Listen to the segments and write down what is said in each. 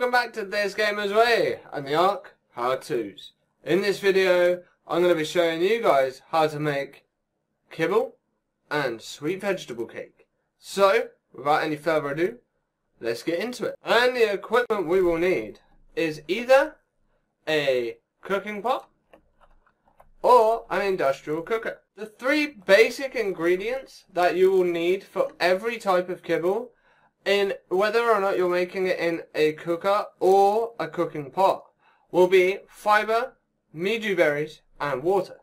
welcome back to Thisgamersway and the Ark How-Tos. In this video, I'm going to be showing you guys how to make kibble and sweet vegetable cake. So, without any further ado, let's get into it. And the equipment we will need is either a cooking pot or an industrial cooker. The three basic ingredients that you will need for every type of kibble, in whether or not you're making it in a cooker or a cooking pot, will be fibre, meadew berries and water.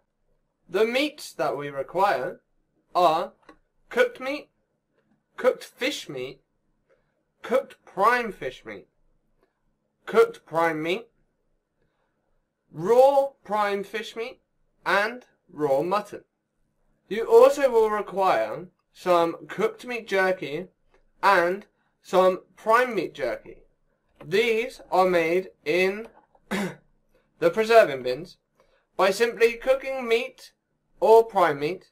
The meats that we require are cooked meat, cooked fish meat, cooked prime fish meat, cooked prime meat, raw prime fish meat and raw mutton. You also will require some cooked meat jerky and some prime meat jerky. These are made in the preserving bins by simply cooking meat or prime meat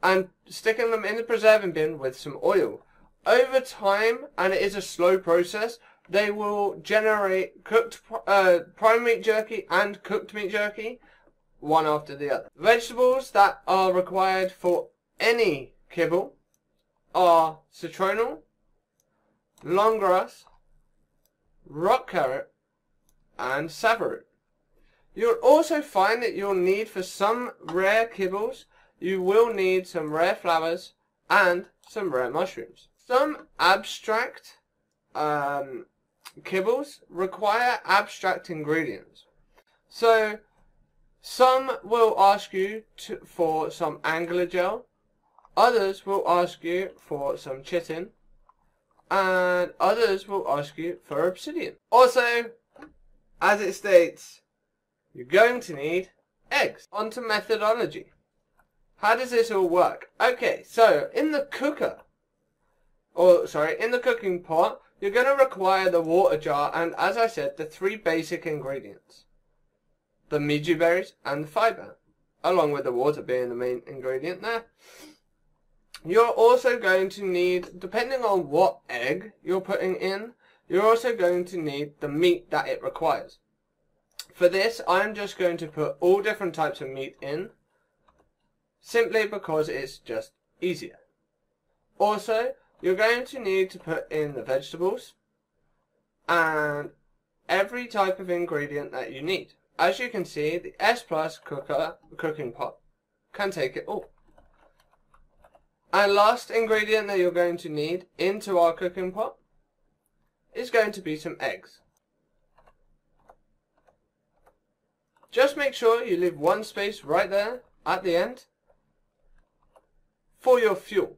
and sticking them in the preserving bin with some oil. Over time, and it is a slow process, they will generate cooked prime meat jerky and cooked meat jerky, one after the other. Vegetables that are required for any kibble are citronal, long grass, rock carrot and savoroot. You'll also find that you'll need, for some rare kibbles, you will need some rare flowers and some rare mushrooms. Some abstract kibbles require abstract ingredients. So some will ask you for some angler gel, others will ask you for some chitin, and others will ask you for obsidian. Also, as it states, you're going to need eggs. On to methodology. How does this all work? Okay, so in the cooker, in the cooking pot, you're going to require the water jar and, as I said, the three basic ingredients. The meadew berries and the fibre, along with the water being the main ingredient there. You're also going to need, depending on what egg you're putting in, you're also going to need the meat that it requires. For this, I'm just going to put all different types of meat in, simply because it's just easier. Also, you're going to need to put in the vegetables and every type of ingredient that you need. As you can see, the S Plus cooking pot can take it all. And last ingredient that you're going to need into our cooking pot is going to be some eggs. Just make sure you leave one space right there at the end for your fuel.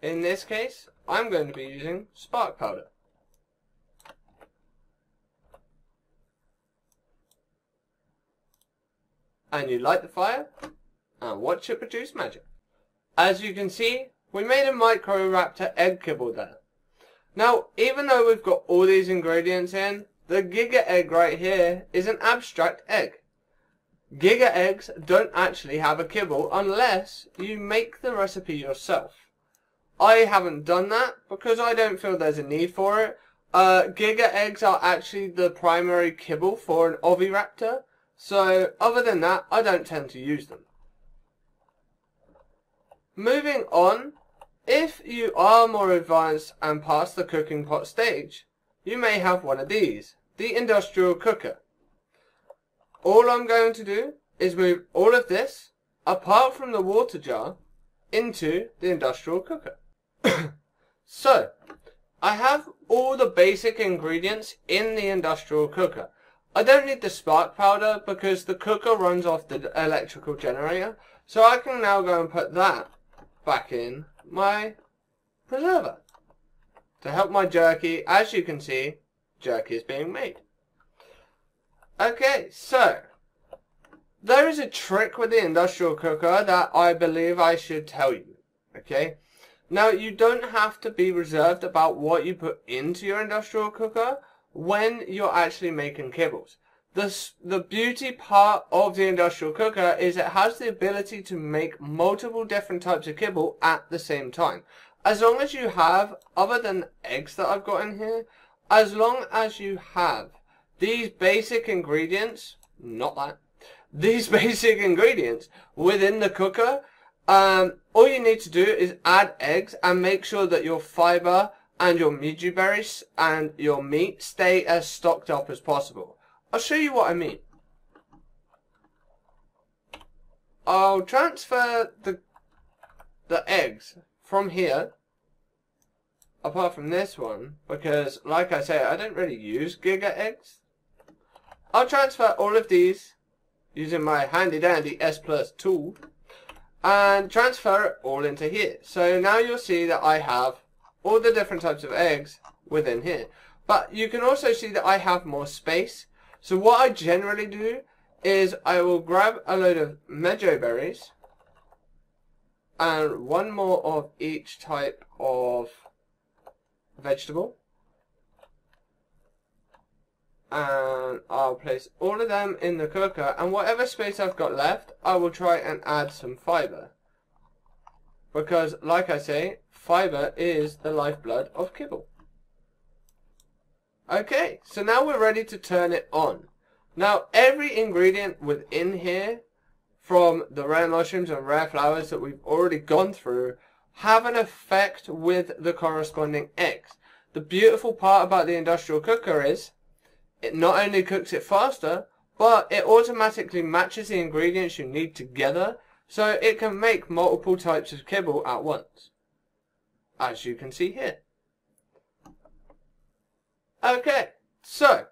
In this case, I'm going to be using spark powder. And you light the fire and watch it produce magic. As you can see, we made a Microraptor egg kibble there. Now, even though we've got all these ingredients in, the Giga egg right here is an abstract egg. Giga eggs don't actually have a kibble unless you make the recipe yourself. I haven't done that because I don't feel there's a need for it. Giga eggs are actually the primary kibble for an oviraptor, so other than that, I don't tend to use them. Moving on, if you are more advanced and past the cooking pot stage, you may have one of these, the industrial cooker. All I'm going to do is move all of this, apart from the water jar, into the industrial cooker. So, I have all the basic ingredients in the industrial cooker. I don't need the spark powder because the cooker runs off the electrical generator, so I can now go and put that back in my preserver to help my jerky. As you can see, jerky is being made. Okay, so there is a trick with the industrial cooker that I believe I should tell you. Okay, now you don't have to be reserved about what you put into your industrial cooker when you're actually making kibbles. The beauty part of the industrial cooker is it has the ability to make multiple different types of kibble at the same time. As long as you have, other than eggs that I've got in here, as long as you have these basic ingredients, these basic ingredients within the cooker, all you need to do is add eggs and make sure that your fiber and your meaty berries and your meat stay as stocked up as possible. I'll show you what I mean. I'll transfer the eggs from here, apart from this one, because like I say, I don't really use giga eggs. I'll transfer all of these using my handy dandy S Plus tool and transfer it all into here. So now you'll see that I have all the different types of eggs within here. But you can also see that I have more space. So what I generally do is I will grab a load of mejo berries and one more of each type of vegetable, and I'll place all of them in the cooker, and whatever space I've got left I will try and add some fiber, because like I say, fiber is the lifeblood of kibble. Okay, so now we're ready to turn it on. Now every ingredient within here, from the rare mushrooms and rare flowers that we've already gone through, have an effect with the corresponding eggs. The beautiful part about the industrial cooker is it not only cooks it faster, but it automatically matches the ingredients you need together, so it can make multiple types of kibble at once, as you can see here. Okay, so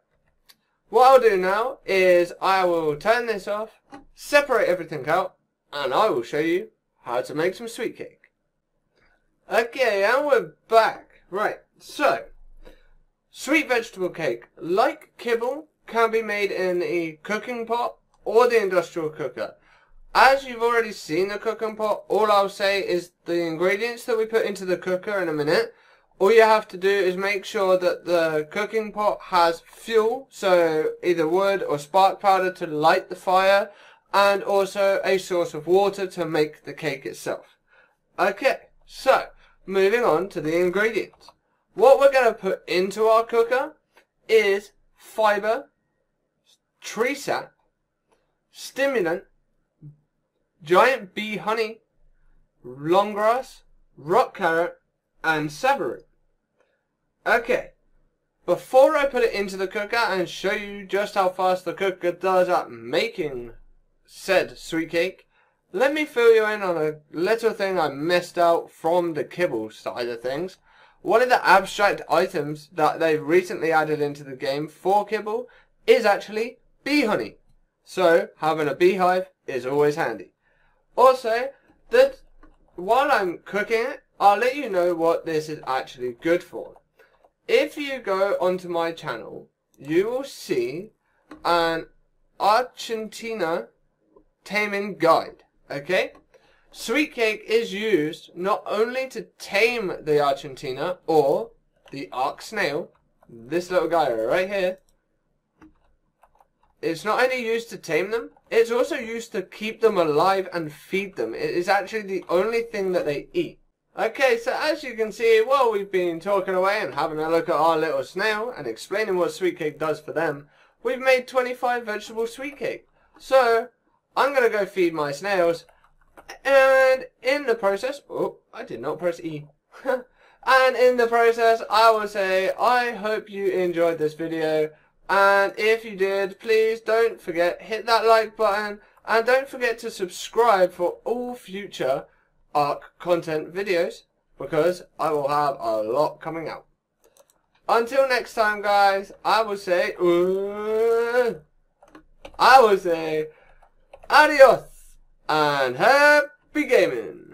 what I'll do now is I will turn this off, separate everything out, and I will show you how to make some sweet cake. Okay, and we're back. Right, so sweet vegetable cake, like kibble, can be made in a cooking pot or the industrial cooker. As you've already seen the cooking pot, all I'll say is the ingredients that we put into the cooker in a minute. All you have to do is make sure that the cooking pot has fuel, so either wood or spark powder to light the fire, and also a source of water to make the cake itself. Okay, so moving on to the ingredients. What we're going to put into our cooker is fiber, tree sap, stimulant, giant bee honey, long grass, rock carrot, and savarin. Okay, before I put it into the cooker and show you just how fast the cooker does at making said sweet cake, let me fill you in on a little thing I missed out from the kibble side of things. One of the abstract items that they've recently added into the game for kibble is actually bee honey. So having a beehive is always handy. Also, that while I'm cooking it, I'll let you know what this is actually good for. If you go onto my channel, you will see an Argentina taming guide. Okay? Sweet cake is used not only to tame the Argentina or the arc snail, this little guy right here. It's not only used to tame them, it's also used to keep them alive and feed them. It is actually the only thing that they eat. Okay, so as you can see, while we've been talking away and having a look at our little snail and explaining what sweet cake does for them, we've made 25 vegetable sweet cake. So, I'm going to go feed my snails, and in the process, oh, I did not press E. And in the process, I will say, I hope you enjoyed this video, and if you did, please don't forget, hit that like button, and don't forget to subscribe for all future Ark content videos, because I will have a lot coming out. Until next time, guys, I will say adios and happy gaming.